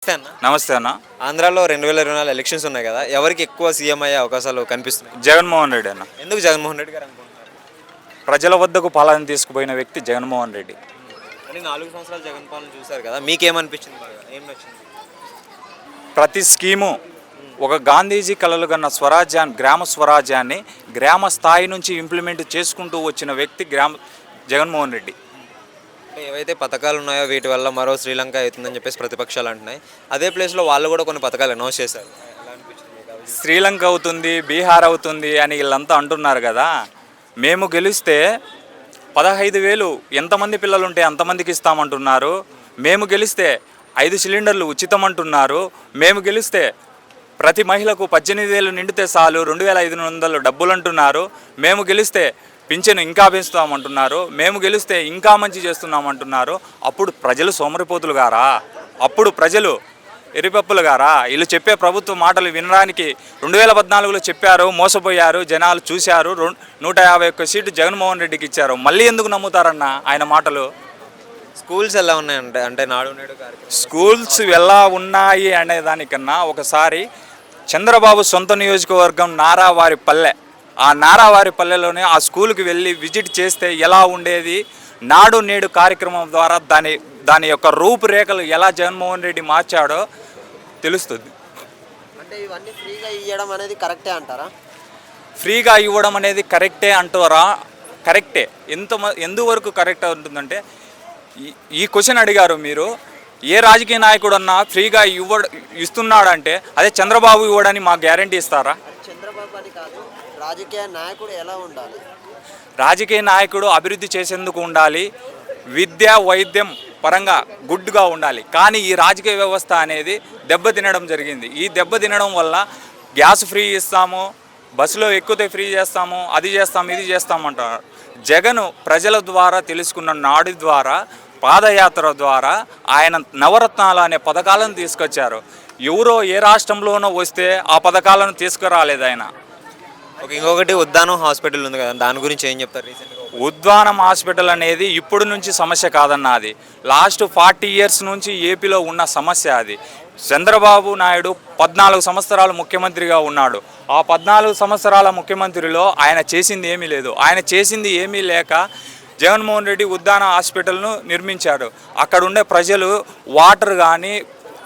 నమస్తే అన్న. నమస్తే అన్న. ఆంధ్రాలో 2024 ఎలక్షన్స్ ఉన్నాయి కదా, ఎవరికి ఎక్కువ సీఎం అయ్యే అవకాశాలు కనిపిస్తున్నాయి? జగన్మోహన్ రెడ్డి అన్న. ఎందుకు జగన్మోహన్ రెడ్డి గారు అనుకుంటున్నారు? ప్రజల వద్దకు పాలన తీసుకుపోయిన వ్యక్తి జగన్మోహన్ రెడ్డి. అంటే 4 సంవత్సరాలు జగన్ పాలన చూశారు కదా, మీకేమనిపించింది? బాగా ఏం నచ్చింది? ప్రతి స్కీము ఒక గాంధీజీ కలలు కన్న స్వరాజ్యాన్ని, గ్రామ స్వరాజ్యాన్ని గ్రామ స్థాయి నుంచి ఇంప్లిమెంట్ చేసుకుంటూ వచ్చిన వ్యక్తి జగన్మోహన్ రెడ్డి. అంటే ఏవైతే పథకాలు ఉన్నాయో వీటి వల్ల మరో శ్రీలంక అవుతుందని చెప్పేసి ప్రతిపక్షాలు అంటున్నాయి. అదే ప్లేస్లో వాళ్ళు కూడా కొన్ని పథకాలు అనౌన్స్ చేశారు. ఎలా అనిపించింది మీకు? శ్రీలంక అవుతుంది, బీహార్ అవుతుంది అని వీళ్ళంతా అంటున్నారు కదా. మేము గెలిస్తే 15,000 ఎంతమంది పిల్లలు ఉంటే అంతమందికి ఇస్తామంటున్నారు. మేము గెలిస్తే 5 సిలిండర్లు ఉచితం అంటున్నారు. మేము గెలిస్తే ప్రతి మహిళకు 18,000 నిండితే చాలు 2,500 డబ్బులు అంటున్నారు. మేము గెలిస్తే పింఛను ఇంకా పెంచుతామంటున్నారు. మేము గెలిస్తే ఇంకా మంచి చేస్తున్నామంటున్నారు. అప్పుడు ప్రజలు సోమరిపోతులు గారా? అప్పుడు ప్రజలు ఎరిపప్పులు గారా? వీళ్ళు చెప్పే ప్రభుత్వ మాటలు వినడానికి 2014లో చెప్పారు, మోసపోయారు, జనాలు చూశారు. 151 సీటు జగన్మోహన్ రెడ్డికి ఇచ్చారు. మళ్ళీ ఎందుకు నమ్ముతారన్న ఆయన మాటలు? స్కూల్స్ ఎలా ఉన్నాయంటే, అంటే నాడు నేడు కార్యక్రమం స్కూల్స్ ఎలా ఉన్నాయి అనే దానికన్నా ఒకసారి చంద్రబాబు సొంత నియోజకవర్గం నారావారిపల్లె, ఆ నారావారిపల్లెలోనే ఆ స్కూల్కి వెళ్ళి విజిట్ చేస్తే ఎలా ఉండేది, నాడు నేడు కార్యక్రమం ద్వారా దాని యొక్క రూపురేఖలు ఎలా జగన్మోహన్ రెడ్డి మార్చాడో తెలుస్తుంది. అంటే ఇవన్నీ ఫ్రీగా ఇవ్వడం అనేది కరెక్టే అంటారా? ఫ్రీగా ఇవ్వడం అనేది కరెక్టే అంటారా? కరెక్టే. ఎందువరకు కరెక్ట్ ఉంటుందంటే, ఈ క్వశ్చన్ అడిగారు మీరు. ఏ రాజకీయ నాయకుడు అన్నా ఫ్రీగా ఇస్తున్నాడంటే అదే చంద్రబాబు ఇవ్వడానికి మాకు గ్యారంటీ ఇస్తారా? చంద్రబాబు అని కాదు, రాజకీయ నాయకుడు ఎలా ఉండాలి? రాజకీయ నాయకుడు అభివృద్ధి చేసేందుకు ఉండాలి, విద్య వైద్యం పరంగా గుడ్గా ఉండాలి. కానీ ఈ రాజకీయ వ్యవస్థ అనేది దెబ్బతినడం జరిగింది. ఈ దెబ్బతినడం వల్ల గ్యాస్ ఫ్రీ ఇస్తాము, బస్సులో ఎక్కితే ఫ్రీ చేస్తాము, అది చేస్తాము, ఇది చేస్తామంటారు. జగన్ ప్రజల ద్వారా తెలుసుకున్న నాడు ద్వారా, పాదయాత్ర ద్వారా ఆయన నవరత్నాలు అనే పథకాలను తీసుకొచ్చారు. ఎవరో ఏ రాష్ట్రంలోనో వస్తే ఆ పథకాలను తీసుకురాలేదు ఆయన. ఇంకొకటి ఉద్దానం హాస్పిటల్ ఉంది కదా, దాని గురించి ఏం చెప్తారు? రీసెంట్గా ఉద్దానం హాస్పిటల్ అనేది ఇప్పుడు నుంచి సమస్య కాదన్న, అది లాస్ట్ 40 ఇయర్స్ నుంచి ఏపీలో ఉన్న సమస్య. అది చంద్రబాబు నాయుడు 14 సంవత్సరాలు ముఖ్యమంత్రిగా ఉన్నాడు. ఆ 14 సంవత్సరాల ముఖ్యమంత్రిలో ఆయన చేసింది ఏమీ లేదు. ఆయన చేసింది ఏమీ లేక జగన్మోహన్ రెడ్డి ఉద్దాన హాస్పిటల్ను నిర్మించాడు. అక్కడ ఉండే ప్రజలు వాటర్ కానీ,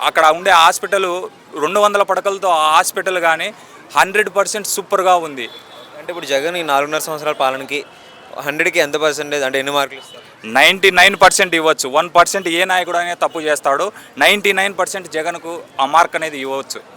అక్కడ ఉండే హాస్పిటల్ 200 పడకలతో ఆ హాస్పిటల్ కానీ 100% సూపర్గా ఉంది. అంటే ఇప్పుడు జగన్ ఈ 4.5 సంవత్సరాల పాలనకి 100కి ఎంత పర్సెంటేజ్, అంటే ఎన్ని మార్కులు ఇస్తారు? 99% ఇవ్వచ్చు. 1% ఏ నాయకుడు అనేది తప్పు చేస్తాడు. 99% జగన్కు ఆ మార్క్ అనేది ఇవ్వచ్చు.